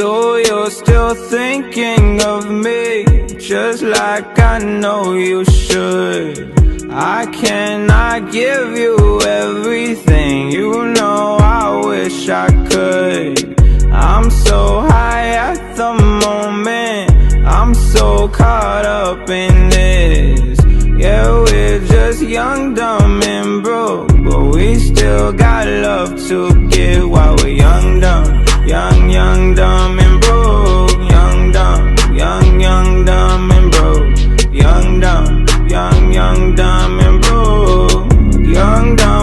So you're still thinking of me, just like I know you should. I cannot give you everything, you know I wish I could. I'm so high at the moment, I'm so caught up in this. Yeah, we're just young, dumb, and broke, but we still got love to give while we're young, dumb. Young, dumb, and broke. Young, dumb, dumb, and broke. Young, dumb, dumb, and broke. Young, dumb.